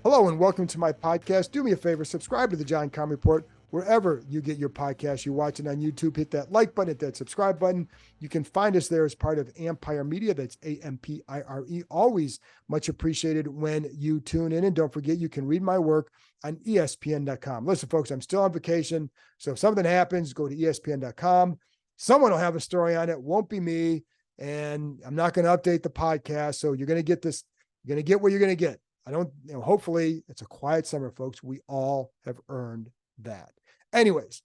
Hello and welcome to my podcast. Do me a favor, subscribe to the John Keim Report wherever you get your podcast. You're watching on YouTube, hit that like button, hit that subscribe button. You can find us there as part of Ampire Media. That's Ampire. Always much appreciated when you tune in. And don't forget, you can read my work on ESPN.com. Listen, folks, I'm still on vacation. So if something happens, go to ESPN.com. Someone will have a story on it. Won't be me. And I'm not going to update the podcast. So you're going to get this. You're going to get what you're going to get. Hopefully it's a quiet summer, folks. We all have earned that. Anyways,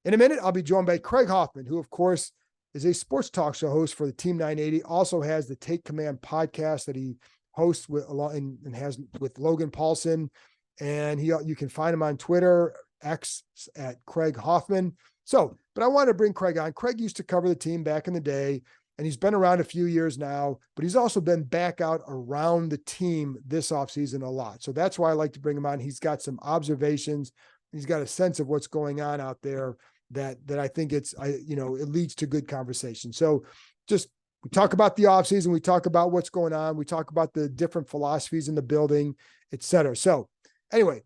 in a minute, I'll be joined by Craig Hoffman, who, of course, is a sports talk show host for the Team 980, also has the Take Command podcast that he hosts with and has with Logan Paulson. And you can find him on Twitter, X at Craig Hoffman. But I want to bring Craig on. Craig used to cover the team back in the day, and he's been around a few years now, but he's also been back out around the team this offseason a lot. So that's why I like to bring him on. He's got some observations. He's got a sense of what's going on out there that I think it leads to good conversation. So we talk about the offseason. We talk about what's going on. We talk about the different philosophies in the building, et cetera. So anyway,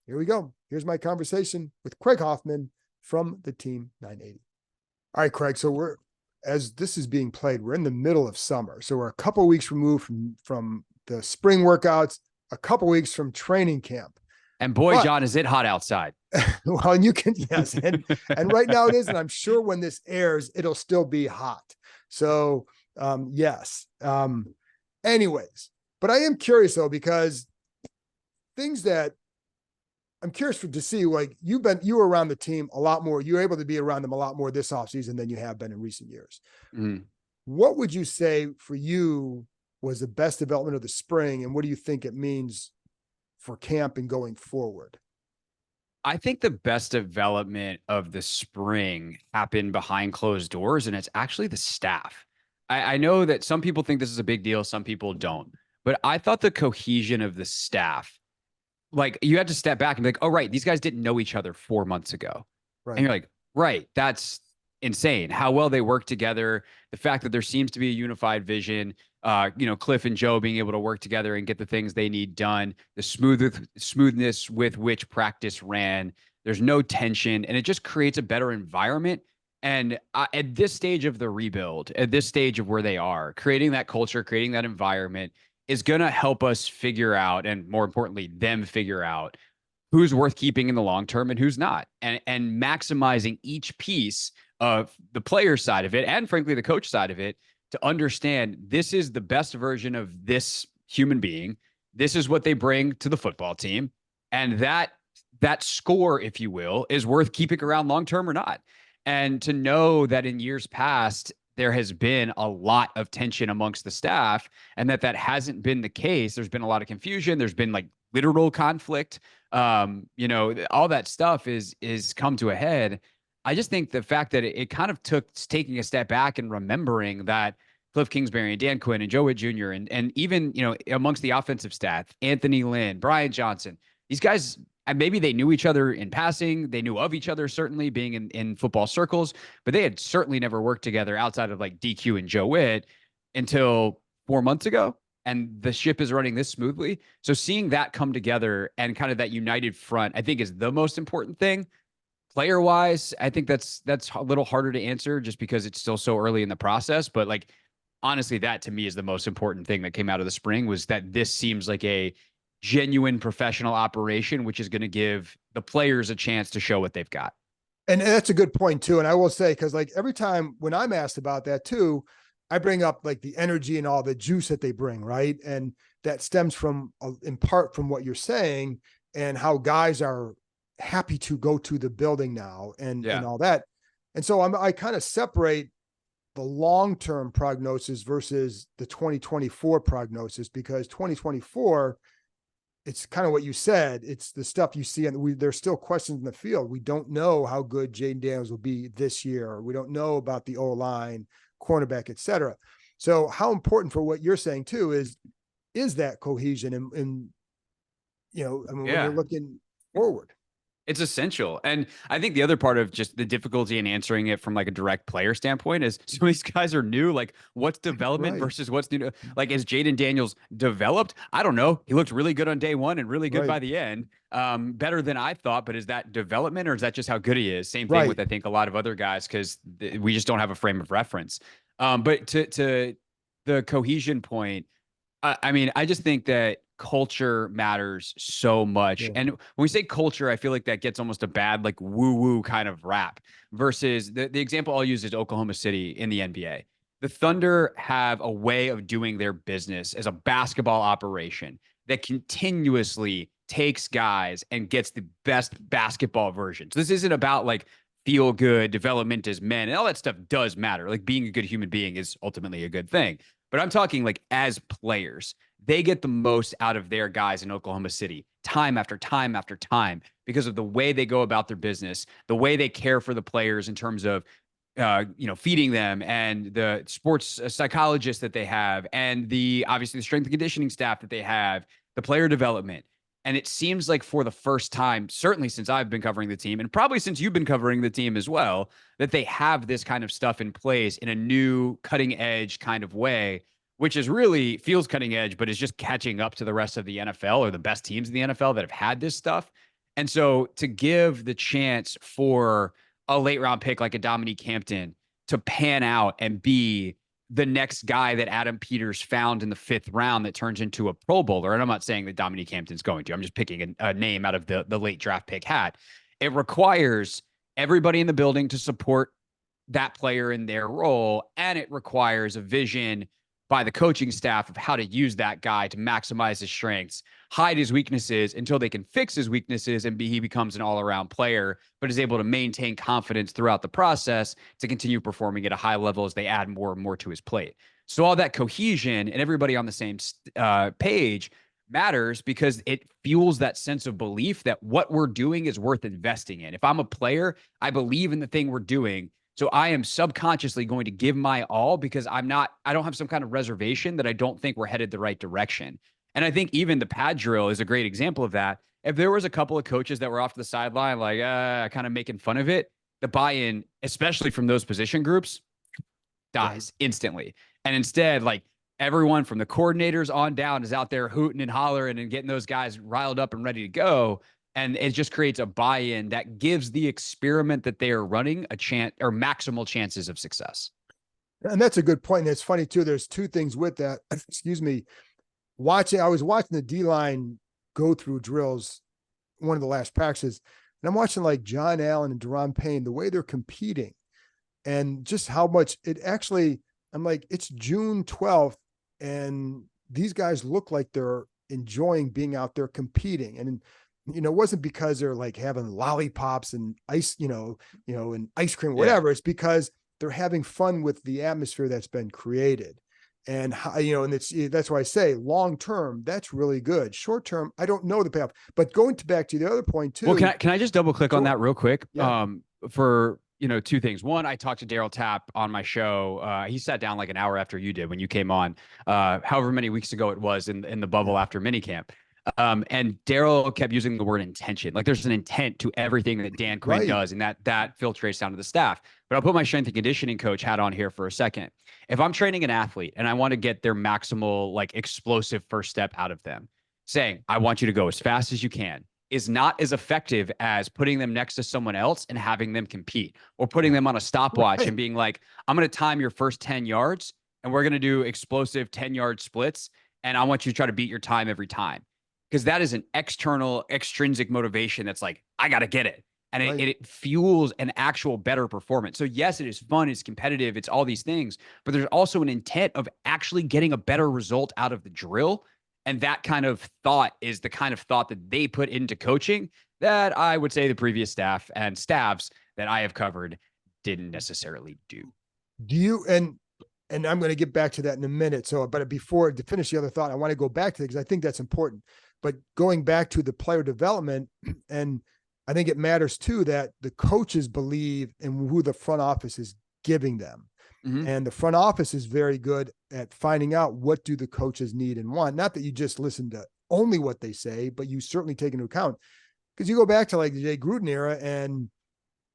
here we go. Here's my conversation with Craig Hoffman from the Team 980. All right, Craig. So as this is being played, we're in the middle of summer. So we're a couple of weeks removed from the spring workouts, a couple of weeks from training camp. And boy, John, is it hot outside. Well, and yes. And right now it is. And I'm sure when this airs, it'll still be hot. So yes. Anyways, but I am curious though, because things that I'm curious to see, like you were around the team a lot more. You were able to be around them a lot more this offseason than you have been in recent years. Mm-hmm. What would you say for you was the best development of the spring? And what do you think it means for camp and going forward? I think the best development of the spring happened behind closed doors, and it's actually the staff. I know that some people think this is a big deal. Some people don't. But I thought the cohesion of the staff, like you had to step back and be like, oh, right, these guys didn't know each other 4 months ago. Right. And you're like, right, that's insane. How well they work together. The fact that there seems to be a unified vision, Cliff and Joe being able to work together and get the things they need done, the smoothness with which practice ran. There's no tension, and it just creates a better environment. And at this stage of the rebuild, at this stage of where they are, creating that culture, creating that environment is going to help us figure out, and more importantly, them figure out who's worth keeping in the long term and who's not, and maximizing each piece of the player side of it, and frankly, the coach side of it, to understand this is the best version of this human being. This is what they bring to the football team. And that score, if you will, is worth keeping around long term or not. And to know that in years past, there has been a lot of tension amongst the staff, and that hasn't been the case. There's been a lot of confusion. There's been like literal conflict. All that stuff is come to a head. I just think the fact that it kind of took taking a step back and remembering that Cliff Kingsbury and Dan Quinn and Joe Witt Jr. and even, amongst the offensive staff, Anthony Lynn, Brian Johnson, these guys, maybe they knew each other in passing. They knew of each other, certainly being in football circles, but they had certainly never worked together outside of like DQ and Joe Witt until 4 months ago. And the ship is running this smoothly. So seeing that come together and kind of that united front, I think is the most important thing. Player wise, I think that's a little harder to answer just because it's still so early in the process. But like, honestly, that to me is the most important thing that came out of the spring, was that this seems like a genuine professional operation, which is going to give the players a chance to show what they've got. And that's a good point too. And I will say, because like every time when I'm asked about that too, I bring up like the energy and all the juice that they bring, right? And that stems from, in part, from what you're saying and how guys are happy to go to the building now and all that. And so I kind of separate the long-term prognosis versus the 2024 prognosis, because 2024, it's kind of what you said. It's the stuff you see, and there's still questions in the field. We don't know how good Jayden Daniels will be this year. We don't know about the O-line, cornerback, et cetera. So how important for what you're saying too is that cohesion and when you're looking forward. It's essential. And I think the other part of just the difficulty in answering it from like a direct player standpoint is some of these guys are new. Like, what's development Right. versus what's new? Like, is Jayden Daniels developed? I don't know. He looked really good on day one and really good Right. by the end. Better than I thought, but is that development or is that just how good he is? Same thing Right. with, I think, a lot of other guys because we just don't have a frame of reference. But to the cohesion point, I mean, I just think that culture matters so much. Yeah. And when we say culture, I feel like that gets almost a bad, like woo woo kind of rap versus the example I'll use is Oklahoma City in the NBA. The Thunder have a way of doing their business as a basketball operation that continuously takes guys and gets the best basketball versions. This isn't about like feel good development as men and all that stuff does matter. Like being a good human being is ultimately a good thing. But I'm talking like as players, they get the most out of their guys in Oklahoma City time after time after time because of the way they go about their business, the way they care for the players in terms of feeding them and the sports psychologists that they have and the obviously the strength and conditioning staff that they have, the player development. And it seems like for the first time, certainly since I've been covering the team and probably since you've been covering the team as well, that they have this kind of stuff in place in a new cutting edge kind of way, which is really feels cutting edge, but is just catching up to the rest of the NFL or the best teams in the NFL that have had this stuff. And so to give the chance for a late round pick like a Dominique Hampton to pan out and be the next guy that Adam Peters found in the 5th round that turns into a Pro Bowler. And I'm not saying that Dominique Hampton's going to, I'm just picking a name out of the late draft pick hat. It requires everybody in the building to support that player in their role. And it requires a vision by the coaching staff of how to use that guy to maximize his strengths, hide his weaknesses until they can fix his weaknesses and he becomes an all-around player, but is able to maintain confidence throughout the process to continue performing at a high level as they add more and more to his plate. So all that cohesion and everybody on the same page matters because it fuels that sense of belief that what we're doing is worth investing in. If I'm a player, I believe in the thing we're doing. So I am subconsciously going to give my all because I don't have some kind of reservation that I don't think we're headed the right direction. And I think even the pad drill is a great example of that. If there was a couple of coaches that were off the sideline, like kind of making fun of it, the buy-in, especially from those position groups, dies instantly. And instead, like everyone from the coordinators on down is out there hooting and hollering and getting those guys riled up and ready to go. And it just creates a buy-in that gives the experiment that they are running a chance or maximal chances of success. And that's a good point. And it's funny too. There's two things with that. Excuse me. I was watching the D-line go through drills, one of the last practices, and I'm watching like John Allen and Deron Payne, the way they're competing and just how much it actually, I'm like, it's June 12th and these guys look like they're enjoying being out there competing. And it wasn't because they're like having lollipops and ice, and ice cream, whatever. Yeah. It's because they're having fun with the atmosphere that's been created. And and that's why I say long term, that's really good. Short term, I don't know the payoff. But going back to the other point too. Well, can I just double click on that real quick? Yeah. For two things. One, I talked to Daryl Tapp on my show. He sat down like an hour after you did when you came on, however many weeks ago it was in the bubble after minicamp. And Daryl kept using the word intention. Like there's an intent to everything that Dan Quinn does, and that filtrates down to the staff. But I'll put my strength and conditioning coach hat on here for a second. If I'm training an athlete and I want to get their maximal, like explosive first step out of them, saying, I want you to go as fast as you can is not as effective as putting them next to someone else and having them compete or putting them on a stopwatch and being like, I'm going to time your first 10 yards and we're going to do explosive 10-yard splits. And I want you to try to beat your time every time. Because that is an external, extrinsic motivation that's like, I got to get it. And it fuels an actual better performance. So yes, it is fun. It's competitive. It's all these things. But there's also an intent of actually getting a better result out of the drill. And that kind of thought is the kind of thought that they put into coaching that I would say the previous staff and staffs that I have covered didn't necessarily do. Do you, and I'm going to get back to that in a minute. So, but before to finish the other thought, I want to go back to it because I think that's important. But going back to the player development, and I think it matters too that the coaches believe in who the front office is giving them. Mm-hmm. And the front office is very good at finding out what do the coaches need and want. Not that you just listen to only what they say, but you certainly take into account Because you go back to like the Jay Gruden era, and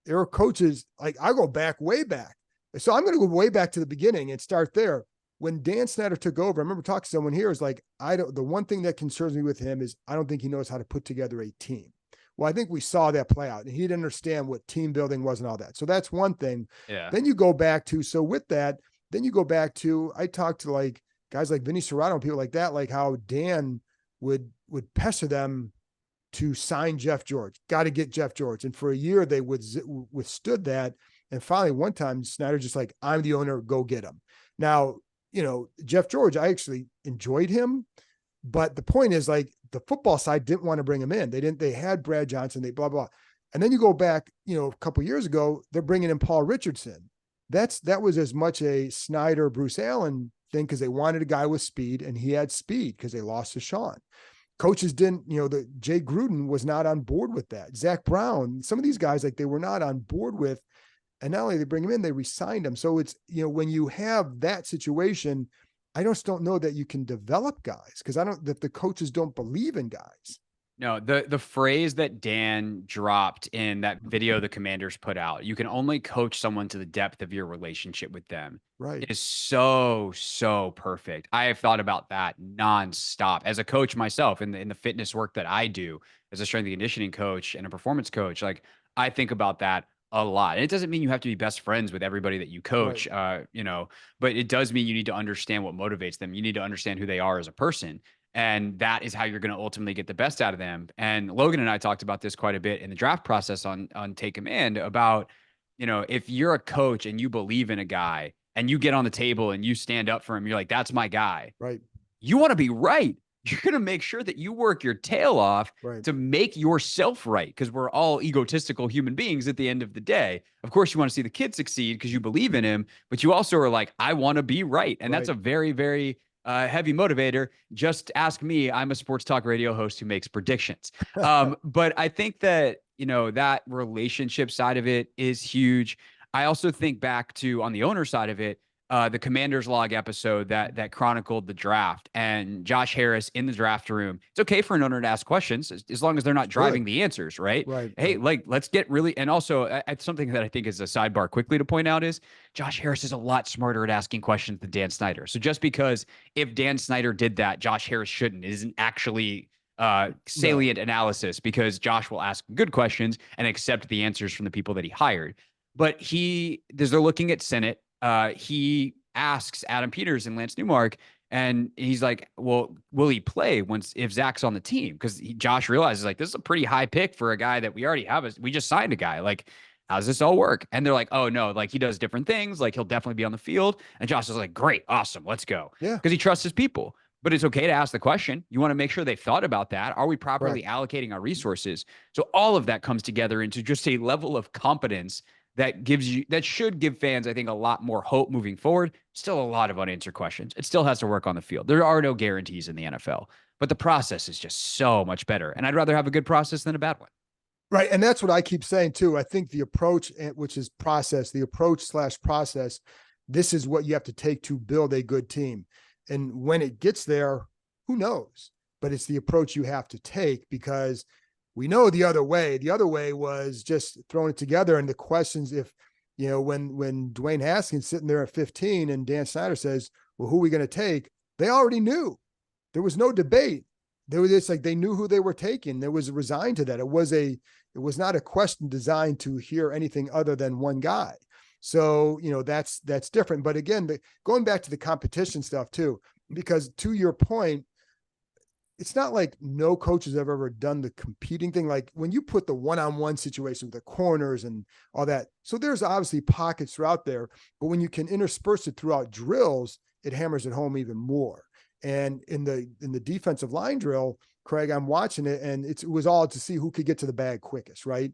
there were coaches, like I go back, way back. So I'm going to go way back to the beginning and start there. When Dan Snyder took over, I remember talking to someone here, is like, the one thing that concerns me with him is I don't think he knows how to put together a team. Well, I think we saw that play out, and he didn't understand what team building was and all that. So that's one thing. Yeah. Then you go back to, so with that, then you go back to, I talked to like guys like Vinny Serrato and people like that, like how Dan would pester them to sign Jeff George. Got to get Jeff George. And for a year, they withstood that. And finally, one time, Snyder just like, I'm the owner, go get him. Now, Jeff George, I actually enjoyed him. But the point is, like, the football side didn't want to bring him in. They had Brad Johnson, they blah, blah. And then you go back, a couple of years ago, they're bringing in Paul Richardson. That was as much a Snyder, Bruce Allen thing, because they wanted a guy with speed, and he had speed because they lost to Sean. Coaches didn't, the Jay Gruden was not on board with that. Zach Brown, some of these guys, like, they were not on board with, and not only they bring him in, they re-signed him. So it's, when you have that situation, I just don't know that you can develop guys, because that the coaches don't believe in guys. No, the phrase that Dan dropped in that video the Commanders put out, you can only coach someone to the depth of your relationship with them, Right. is so perfect. I have thought about that nonstop as a coach myself, in the fitness work that I do as a strength and conditioning coach and a performance coach. Like, I think about that a lot. And it doesn't mean you have to be best friends with everybody that you coach, Right. But it does mean you need to understand what motivates them. You need to understand who they are as a person. And that is how you're going to ultimately get the best out of them. And Logan and I talked about this quite a bit in the draft process on Take Command about, if you're a coach and you believe in a guy and you get on the table and you stand up for him, you're like, that's my guy. Right. You want to be right. You're going to make sure that you work your tail off Right. to make yourself right, because we're all egotistical human beings at the end of the day. Of course, you want to see the kid succeed because you believe in him, but you also are like, I want to be right. And that's a very, very heavy motivator. Just ask me. I'm a sports talk radio host who makes predictions. But I think that, that relationship side of it is huge. I also think back to, on the owner side of it, the Commander's Log episode that chronicled the draft, and Josh Harris in the draft room. It's okay for an owner to ask questions as long as they're not driving the answers, right? Right. Hey, like, let's get really, and also something that I think is a sidebar quickly to point out is Josh Harris is a lot smarter at asking questions than Dan Snyder. So just because if Dan Snyder did that, Josh Harris shouldn't, isn't actually salient analysis, because Josh will ask good questions and accept the answers from the people that he hired. But they're looking at Senate. He asks Adam Peters and Lance Newmark, and he's like, well, will he play if Zach's on the team? Because Josh realizes, like, this is a pretty high pick for a guy that we already have. We just signed a guy. Like, how does this all work? And they're like, oh, no, like, he does different things. Like, he'll definitely be on the field. And Josh is like, great, awesome, let's go. Yeah. Because he trusts his people. But it's okay to ask the question. You want to make sure they've thought about that. Are we properly allocating our resources? So all of that comes together into just a level of competence that should give fans, I think, a lot more hope moving forward. Still a lot of unanswered questions. It still has to work on the field. There are no guarantees in the NFL, but the process is just so much better. And I'd rather have a good process than a bad one. Right. And that's what I keep saying too. I think the approach, which is the approach/process, this is what you have to take to build a good team. And when it gets there, who knows? But it's the approach you have to take, because we know the other way was just throwing it together. And the questions, if, when Dwayne Haskins sitting there at 15 and Dan Snyder says, well, who are we going to take? They already knew. There was no debate. They knew who they were taking. There was resigned to that. It was not a question designed to hear anything other than one guy. So, that's different. But again, going back to the competition stuff too, because to your point, it's not like no coach has ever done the competing thing. Like when you put the one-on-one situation with the corners and all that. So there's obviously pockets throughout there, but when you can intersperse it throughout drills, it hammers it home even more. And in the defensive line drill, Craig, I'm watching it, and it was all to see who could get to the bag quickest. Right.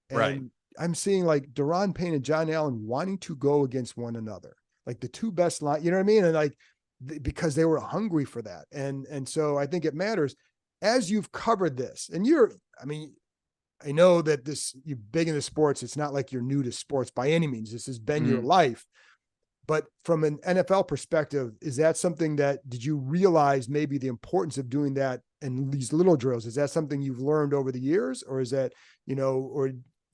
And I'm seeing like Daron Payne and John Allen wanting to go against one another, like the two best line, you know what I mean? And like, because they were hungry for that. And so I think it matters as you've covered this, and I know that you're big into sports. It's not like you're new to sports by any means. This has been your life, But from an NFL perspective, is that something that, did you realize maybe the importance of doing that in these little drills? Is that something you've learned over the years, or is that, or, you know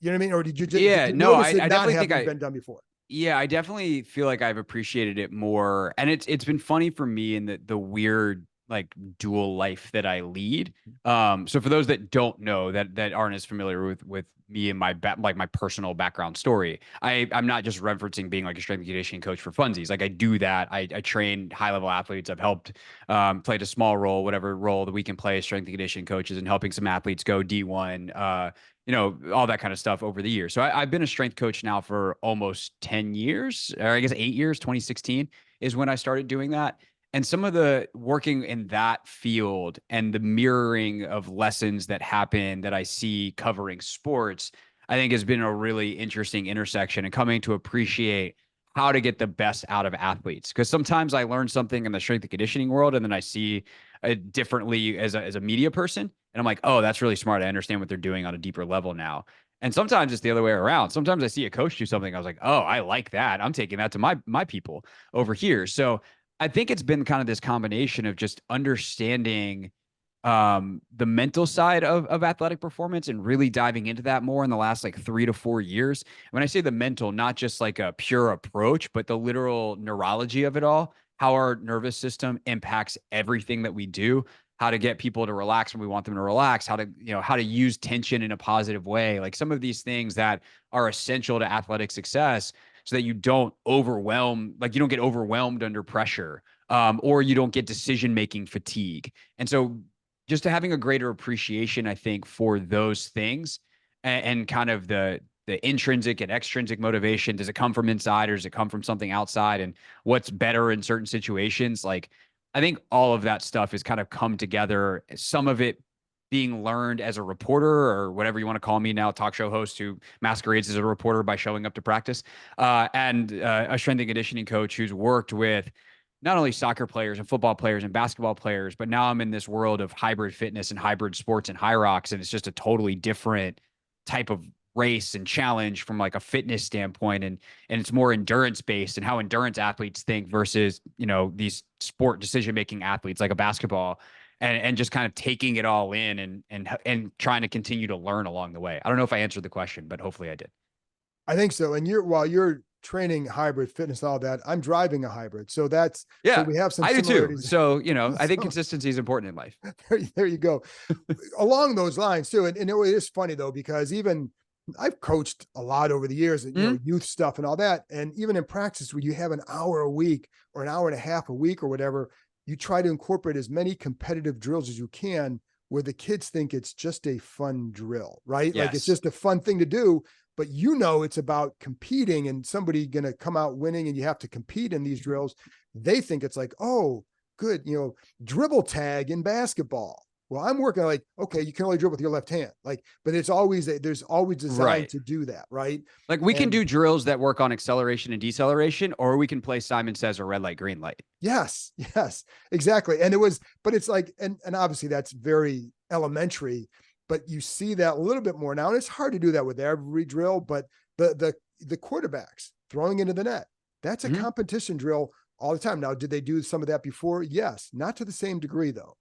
what I mean? Or did Yeah, you no, notice I it not definitely think having been done before? yeah, I definitely feel like I've appreciated it more. And it's been funny for me in the weird like dual life that I lead. So for those that don't know, that aren't as familiar with me and like my personal background story, I'm not just referencing being like a strength and conditioning coach for funsies. Like I do that. I train high level athletes. I've helped played a small role, whatever role that we can play as strength and conditioning coaches, and helping some athletes go D1. All that kind of stuff over the years. So I've been a strength coach now for almost 10 years, or I guess 8 years. 2016 is when I started doing that. And some of the working in that field and the mirroring of lessons that happen that I see covering sports, I think has been a really interesting intersection, and coming to appreciate how to get the best out of athletes. Because sometimes I learn something in the strength and conditioning world, and then I see it differently as a media person. And I'm like, oh, that's really smart. I understand what they're doing on a deeper level now. And sometimes it's the other way around. Sometimes I see a coach do something, I was like, oh, I like that. I'm taking that to my people over here. So I think it's been kind of this combination of just understanding the mental side of athletic performance and really diving into that more in the last like 3 to 4 years. When I say the mental, not just like a pure approach, but the literal neurology of it all, how our nervous system impacts everything that we do, how to get people to relax when we want them to relax, how to use tension in a positive way. Like some of these things that are essential to athletic success, so that you don't you don't get overwhelmed under pressure, or you don't get decision making fatigue. And so just to having a greater appreciation, I think, for those things, and kind of the intrinsic and extrinsic motivation. Does it come from inside, or does it come from something outside? And what's better in certain situations? Like, I think all of that stuff has kind of come together. Some of it being learned as a reporter, or whatever you want to call me now, talk show host who masquerades as a reporter by showing up to practice, and a strength and conditioning coach who's worked with not only soccer players and football players and basketball players, but now I'm in this world of hybrid fitness and hybrid sports and high rocks. And it's just a totally different type of race and challenge from like a fitness standpoint. And it's more endurance based, and how endurance athletes think versus, these sport decision-making athletes like a basketball, and just kind of taking it all in and trying to continue to learn along the way. I don't know if I answered the question, but hopefully I did. I think so. And while you're training hybrid fitness and all that, I'm driving a hybrid. So so Yeah, we have some I do too. similarities. So, I think So consistency is important in life. there you go. Along those lines too. And it is funny though, because even I've coached a lot over the years, youth stuff and all that. And even in practice, where you have an hour a week or an hour and a half a week or whatever, you try to incorporate as many competitive drills as you can, where the kids think it's just a fun drill, right? Like it's Yes. just a fun thing to do, but it's about competing and somebody going to come out winning, and you have to compete in these drills. They think it's like, oh, good, dribble tag in basketball. Well, I'm working like, okay, you can only dribble with your left hand. Like, but there's always designed Right. to do that, right? Like we can And do drills that work on acceleration and deceleration, or we can play Simon Says or red light, green light. yes, exactly. And but it's like, and obviously that's very elementary, but you see that a little bit more now. And it's hard to do that with every drill, but the quarterbacks throwing into the net, that's a competition drill all the time. Now, did they do some of that before? Yes, not to the same degree though.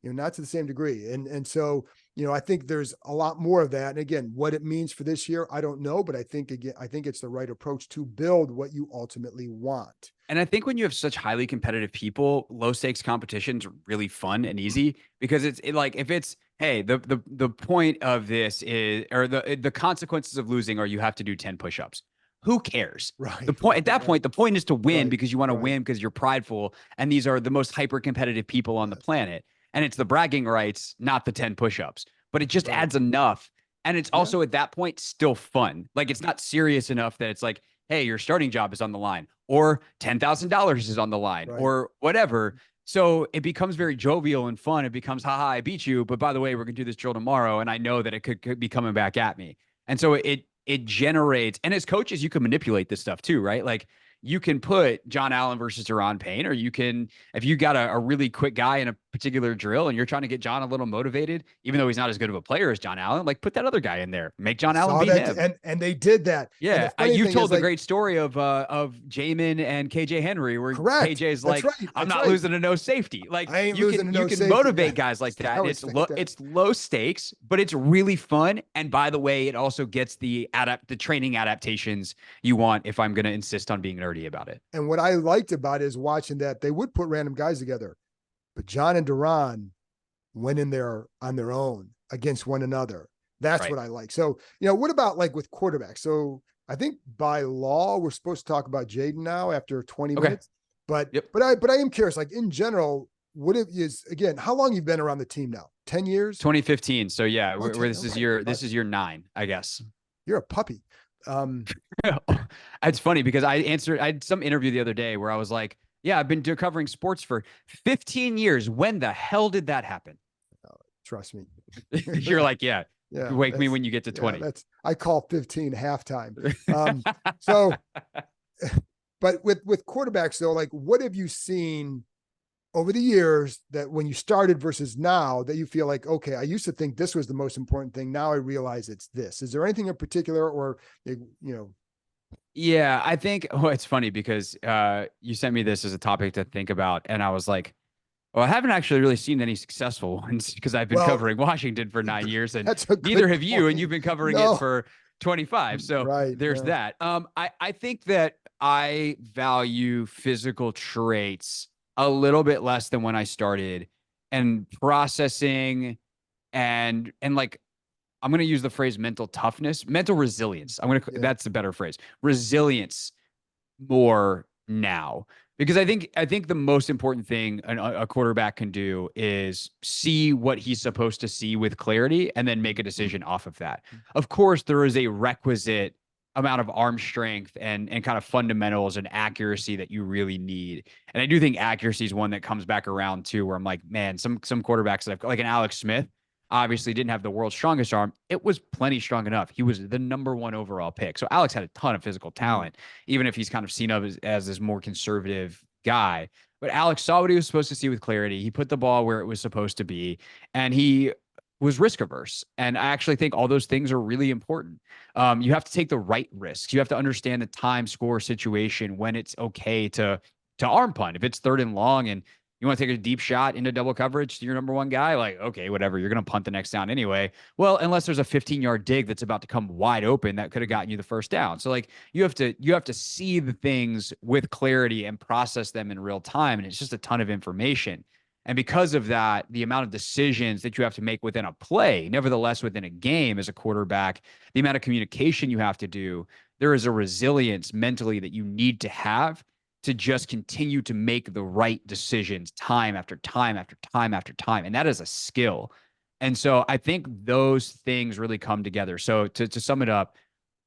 Not to the same degree. And so, I think there's a lot more of that. And again, what it means for this year, I don't know, but I think it's the right approach to build what you ultimately want. And I think when you have such highly competitive people, low stakes competitions are really fun and easy, because like, if it's, hey, the point of this is, or the consequences of losing are you have to do 10 push-ups. Who cares? Right. The point at that Right. point, the point is to win, Right. because you want to Right. win because you're prideful. And these are the most hyper competitive people on the planet. And it's the bragging rights, not the 10 push-ups. But it just Right. adds enough. And it's also at that point still fun. Like it's not serious enough that it's like, hey, your starting job is on the line, or $10,000 is on the line, Right. or whatever. So it becomes very jovial and fun. It becomes, haha, I beat you. But by the way, we're going to do this drill tomorrow. And I know that it could be coming back at me. And so it generates, and as coaches, you can manipulate this stuff too, right? Like you can put John Allen versus Deron Payne, or you can, if you got a really quick guy in a particular drill and you're trying to get John a little motivated, even though he's not as good of a player as John Allen, like put that other guy in there, make John Allen Saw beat that, him. and they did that. And the Yeah, funny you've thing is, told the like, great story of Jamon and KJ Henry, where correct. KJ's That's like, right. "I'm That's not right. losing to no safety." Like I ain't losing to you no can safety. Yeah, motivate guys like that, that and was it's low stakes, but it's really fun. And by the way, it also gets the training adaptations you want. If I'm going to insist on being nerdy about it, and what I liked about it is watching that they would put random guys together, but John and Duran went in there on their own against one another. That's right? what I like. So, what about like with quarterbacks? So I think by law, we're supposed to talk about Jayden now after 20 Okay. minutes. But Yep. but I am curious, like in general, what it is again, how long you've been around the team now? 10 years? 2015. So yeah, Okay, where this is your but this is your 9, I guess. you're a puppy. It's funny because I had some interview the other day where I was like, yeah, I've been covering sports for 15 years. When the hell did that happen? Trust me. You're like, yeah, Yeah, wake me when you get to yeah, 20. I call 15 halftime. So but with quarterbacks though, like what have you seen over the years that when you started versus now that you feel like, okay, I used to think this was the most important thing. Now I realize it's this. Is there anything in particular or, Yeah, I think it's funny because you sent me this as a topic to think about, and I was like, well, I haven't actually really seen any successful ones because I've been well, covering Washington for 9 years, and that's a neither good have you, and point. you've been covering it No, for 25. So right. there's Yeah. that. I think that I value physical traits a little bit less than when I started, and processing and like I'm going to use the phrase mental toughness, mental resilience. Yeah. That's a better phrase. Resilience more now because I think the most important thing a quarterback can do is see what he's supposed to see with clarity and then make a decision off of that. Of course, there is a requisite amount of arm strength and kind of fundamentals and accuracy that you really need. And I do think accuracy is one that comes back around too, where I'm like, man, some quarterbacks that I've like an Alex Smith obviously didn't have the world's strongest arm. It was plenty strong enough. He was the number 1 overall pick. So Alex had a ton of physical talent, even if he's kind of seen of as this more conservative guy. But Alex saw what he was supposed to see with clarity. He put the ball where it was supposed to be, and he was risk averse. And I actually think all those things are really important. You have to take the right risks. You have to understand the time, score, situation, when it's okay to arm punt. If it's 3rd and long and you want to take a deep shot into double coverage to your number 1 guy, like, okay, whatever. You're going to punt the next down anyway. Well, unless there's a 15-yard dig that's about to come wide open that could have gotten you the first down. So like you have to see the things with clarity and process them in real time. And it's just a ton of information. And because of that, the amount of decisions that you have to make within a play, nevertheless within a game as a quarterback, the amount of communication you have to do, there is a resilience mentally that you need to have to just continue to make the right decisions time after time after time after time. And that is a skill. And so I think those things really come together. So to sum it up,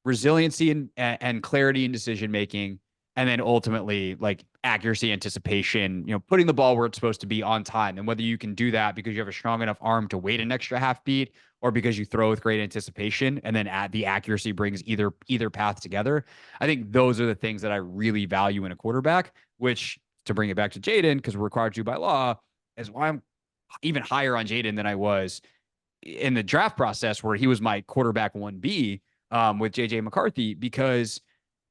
resiliency and clarity in decision making, and then ultimately like accuracy, anticipation, putting the ball where it's supposed to be on time. And whether you can do that because you have a strong enough arm to wait an extra half beat or because you throw with great anticipation and then the accuracy brings either path together. I think those are the things that I really value in a quarterback, which, to bring it back to Jayden, because we're required to by law, is why I'm even higher on Jayden than I was in the draft process where he was my quarterback 1B with JJ McCarthy, because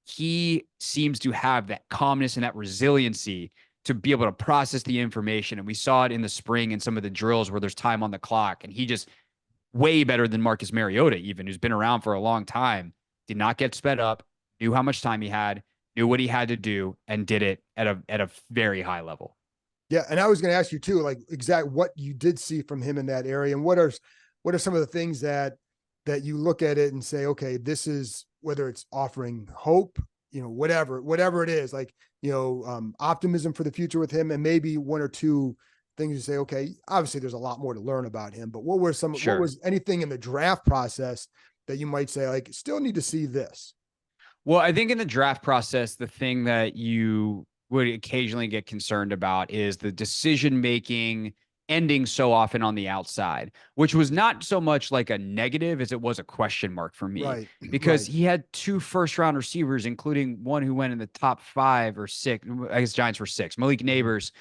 he seems to have that calmness and that resiliency to be able to process the information. And we saw it in the spring in some of the drills where there's time on the clock, and he just way better than Marcus Mariota, even, who's been around for a long time, did not get sped up, knew how much time he had, knew what he had to do, and did it at a very high level. Yeah. And I was going to ask you too, like what you did see from him in that area. And what are some of the things that you look at it and say, okay, this is, whether it's offering hope, whatever it is, like, optimism for the future with him, and maybe 1 or 2 things you say, okay, obviously there's a lot more to learn about him, but what was anything in the draft process that you might say, like, still need to see this? Well, I think in the draft process, the thing that you would occasionally get concerned about is the decision making ending so often on the outside, which was not so much like a negative as it was a question mark for me. Right. Because Right. he had 2 first-round receivers, including one who went in the top 5 or 6. I guess Giants were 6. Malik Neighbors,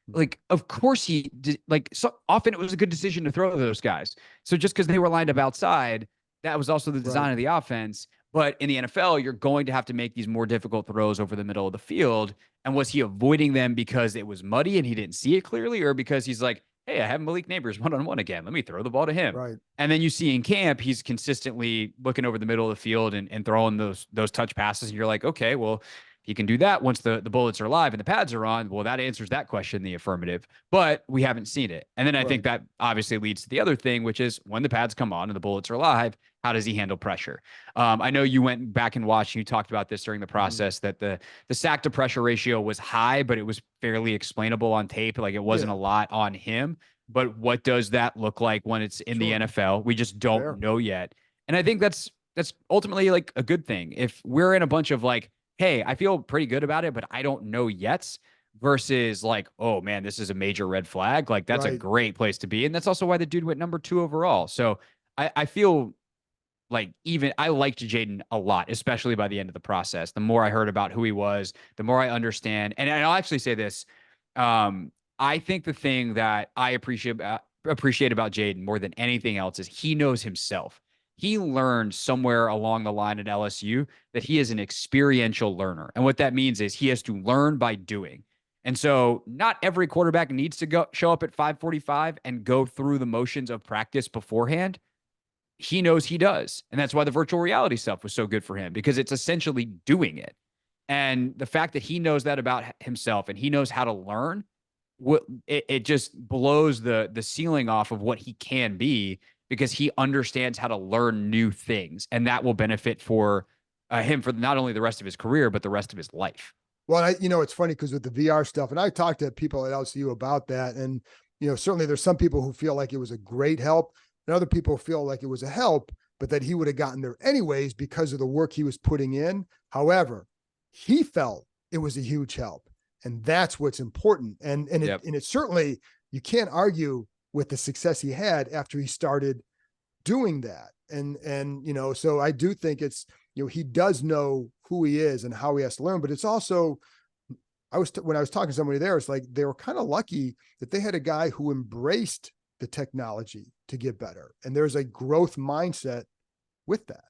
like, of course he did. Like, so often it was a good decision to throw those guys. So just because they were lined up outside, that was also the Right. design of the offense. But in the NFL, you're going to have to make these more difficult throws over the middle of the field. And was he avoiding them because it was muddy and he didn't see it clearly, or because he's like, hey, I have Malik Neighbors one-on-one again. Let me throw the ball to him. Right. And then you see in camp, he's consistently looking over the middle of the field and throwing those touch passes. And you're like, okay, well, he can do that once the bullets are live and the pads are on. Well, that answers that question in the affirmative, but we haven't seen it. And then I think Right. that obviously leads to the other thing, which is when the pads come on and the bullets are live, how does he handle pressure? I know you went back and watched, and you talked about this during the Mhm. process, that the sack to pressure ratio was high, but it was fairly explainable on tape. Like, it wasn't Yeah. a lot on him. But what does that look like when it's in the Sure. NFL? We just don't Fair. know yet. And I think that's ultimately like a good thing. If we're in a bunch of like, hey, I feel pretty good about it, but I don't know yet, versus like, oh man, this is a major red flag. Like, that's a Right. great place to be. And that's also why the dude went number 2 overall. So I feel like, even I liked Jayden a lot, especially by the end of the process. The more I heard about who he was, the more I understand. And I'll actually say this. I think the thing that I appreciate about Jayden more than anything else is he knows himself. He learned somewhere along the line at LSU that he is an experiential learner. And what that means is he has to learn by doing. And so not every quarterback needs to go show up at 5:45 and go through the motions of practice beforehand. He knows he does. And that's why the virtual reality stuff was so good for him, because it's essentially doing it. And the fact that he knows that about himself and he knows how to learn, it just blows the ceiling off of what he can be, because he understands how to learn new things. And that will benefit for him for not only the rest of his career, but the rest of his life. Well, it's funny because with the VR stuff, and I talked to people at LCU about that, and certainly there's some people who feel like it was a great help, and other people feel like it was a help, but that he would have gotten there anyways because of the work he was putting in. However, he felt it was a huge help, and that's what's important. Yep. And it certainly, you can't argue with the success he had after he started doing that. So I do think it's, he does know who he is and how he has to learn, but it's also, when I was talking to somebody there, it's like they were kind of lucky that they had a guy who embraced the technology to get better. And there's a growth mindset with that.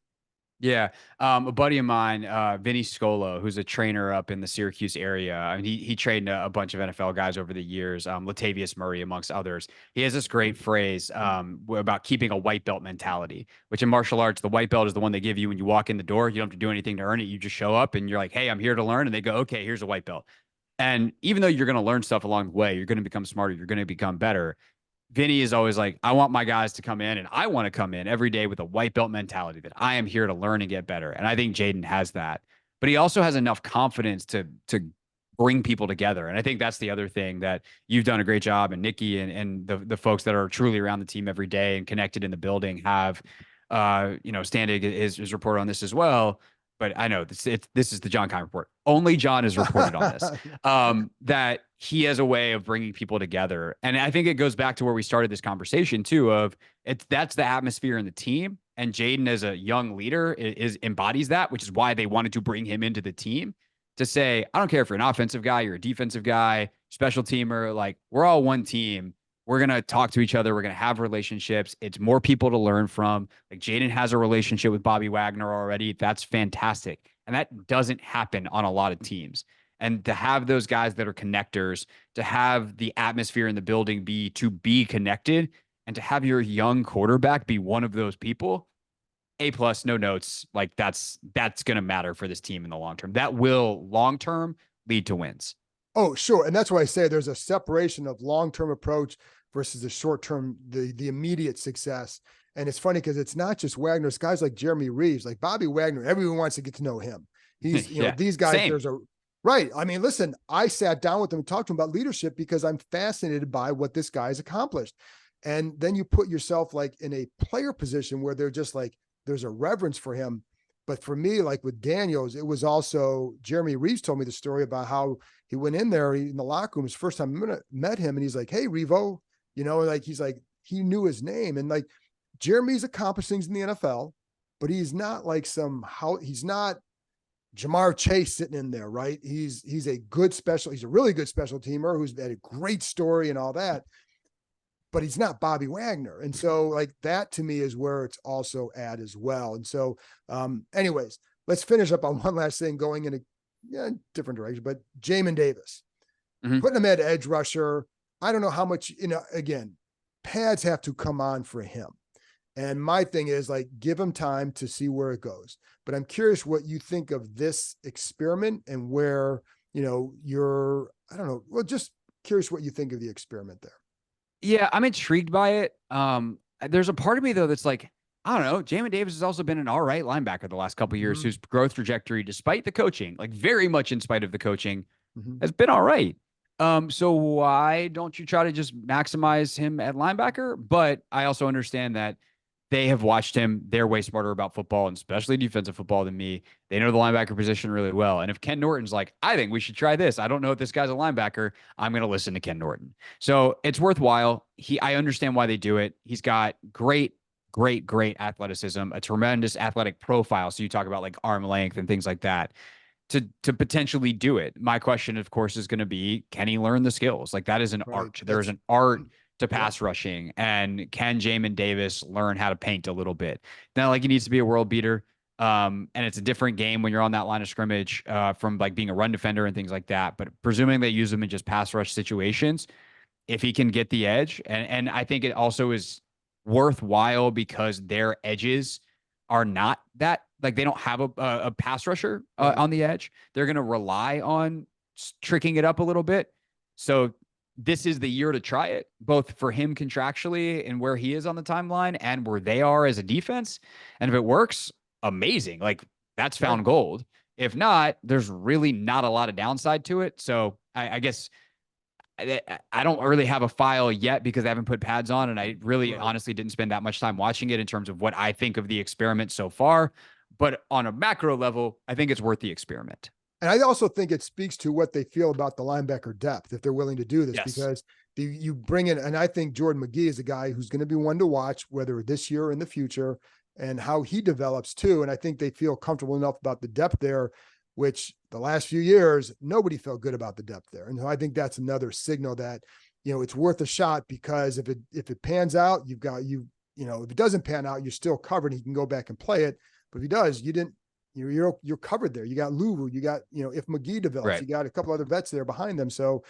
Yeah. A buddy of mine, Vinny Scolo, who's a trainer up in the Syracuse area. I mean, he trained a bunch of NFL guys over the years, Latavius Murray, amongst others. He has this great phrase about keeping a white belt mentality, which in martial arts, the white belt is the one they give you when you walk in the door. You don't have to do anything to earn it. You just show up and you're like, hey, I'm here to learn. And they go, okay, here's a white belt. And even though you're going to learn stuff along the way, you're going to become smarter, you're going to become better. Vinny is always like, I want my guys to come in, and I want to come in every day with a white belt mentality that I am here to learn and get better. And I think Jayden has that, but he also has enough confidence to bring people together. And I think that's the other thing that you've done a great job. And Nikki and the folks that are truly around the team every day and connected in the building have, Standig is reported on this as well. But I know this is the John Keim report. Only John is reported on this. That he has a way of bringing people together, and I think it goes back to where we started this conversation too. Of that's the atmosphere in the team, and Jayden as a young leader embodies that, which is why they wanted to bring him into the team to say, I don't care if you're an offensive guy, you're a defensive guy, special teamer, like we're all one team. We're going to talk to each other. We're going to have relationships. It's more people to learn from. Like, Jayden has a relationship with Bobby Wagner already. That's fantastic. And that doesn't happen on a lot of teams. And to have those guys that are connectors, to have the atmosphere in the building be connected, and to have your young quarterback be one of those people, A+, no notes. Like, that's going to matter for this team in the long term. That will long term lead to wins. Oh, sure. And that's why I say there's a separation of long-term approach versus the short-term, the immediate success. And it's funny because it's not just Wagner. It's guys like Jeremy Reeves, like Bobby Wagner. Everyone wants to get to know him. He's, Yeah, these guys, same. right. I mean, listen, I sat down with him and talked to him about leadership because I'm fascinated by what this guy has accomplished. And then you put yourself like in a player position where they're just like, there's a reverence for him. But for me, like with Daniels, it was also Jeremy Reeves told me the story about how he went in there in the locker room his first time I met him, and he's like, "Hey, Revo," like he's like he knew his name, and like Jeremy's accomplished things in the NFL, but he's not like he's not Jamar Chase sitting in there, right? He's a really good special teamer who's had a great story and all that, but he's not Bobby Wagner. And so like that to me is where it's also at as well. And so anyways, let's finish up on one last thing going in a different direction, but Jamon Davis, putting him at edge rusher. I don't know how much, again, pads have to come on for him. And my thing is like, give him time to see where it goes. But I'm curious what you think of this experiment and where, I don't know. Well, just curious what you think of the experiment there. Yeah, I'm intrigued by it. There's a part of me though that's like, I don't know. Jamon Davis has also been an all right linebacker the last couple of years, whose growth trajectory, despite the coaching, like very much in spite of the coaching, has been all right. So why don't you try to just maximize him at linebacker? But I also understand that they have watched him. They're way smarter about football, and especially defensive football, than me. They know the linebacker position really well. And if Ken Norton's like, I think we should try this, I don't know if this guy's a linebacker, I'm going to listen to Ken Norton. So it's worthwhile. I understand why they do it. He's got great athleticism, a tremendous athletic profile. So you talk about like arm length and things like that to potentially do it. My question, of course, is going to be, can he learn the skills? Like that is an art. There's an art to pass rushing, and can Jamon Davis learn how to paint a little bit? Not like he needs to be a world beater. And it's a different game when you're on that line of scrimmage from like being a run defender and things like that. But presuming they use him in just pass rush situations, if he can get the edge, and I think it also is worthwhile because their edges are not that, like they don't have a pass rusher on the edge. They're going to rely on tricking it up a little bit. So this is the year to try it, both for him contractually and where he is on the timeline and where they are as a defense. And if it works, amazing. Like that's found gold. If not, there's really not a lot of downside to it. So I guess I don't really have a file yet because I haven't put pads on, and I really honestly didn't spend that much time watching it in terms of what I think of the experiment so far. But on a macro level, I think it's worth the experiment. And I also think it speaks to what they feel about the linebacker depth, if they're willing to do this, because you bring in, and I think Jordan McGee is a guy who's going to be one to watch, whether this year or in the future, and how he develops too. And I think they feel comfortable enough about the depth there, which the last few years, nobody felt good about the depth there. And I think that's another signal that, it's worth a shot, because if it pans out, if it doesn't pan out, you're still covered. He can go back and play it. But if he does, you're covered there. You got Lulu, you got, if McGee develops, you got a couple other vets there behind them. So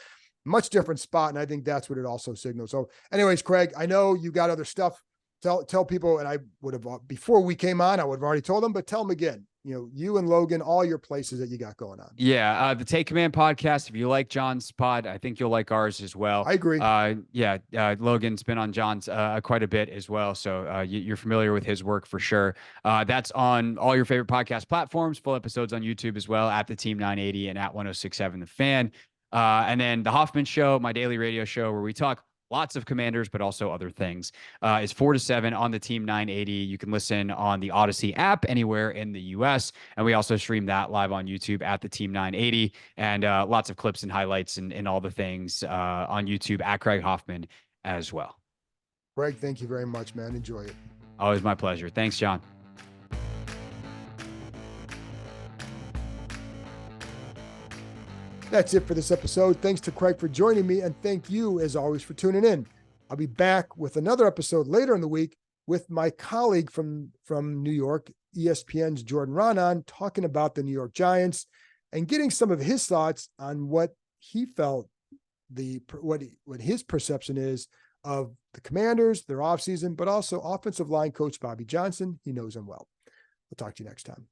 much different spot. And I think that's what it also signals. So anyways, Craig, I know you got other stuff. Tell people, and I would have, before we came on, I would have already told them, but tell them again, you and Logan, all your places that you got going on. Yeah. The Take Command podcast. If you like John's pod, I think you'll like ours as well. I agree. Logan's been on John's quite a bit as well. So you're familiar with his work for sure. That's on all your favorite podcast platforms, full episodes on YouTube as well, at the Team 980 and at 1067 The Fan. And then the Hoffman Show, my daily radio show where we talk lots of Commanders, but also other things, is 4 to 7 on the Team 980. You can listen on the Odyssey app anywhere in the US. And we also stream that live on YouTube at the Team 980, and lots of clips and highlights and all the things on YouTube at Craig Hoffman as well. Craig, thank you very much, man. Enjoy it. Always my pleasure. Thanks, John. That's it for this episode. Thanks to Craig for joining me, and thank you, as always, for tuning in. I'll be back with another episode later in the week with my colleague from New York, ESPN's Jordan Raanan, talking about the New York Giants and getting some of his thoughts on what he felt what his perception is of the Commanders, their offseason, but also offensive line coach Bobby Johnson. He knows him well. We'll talk to you next time.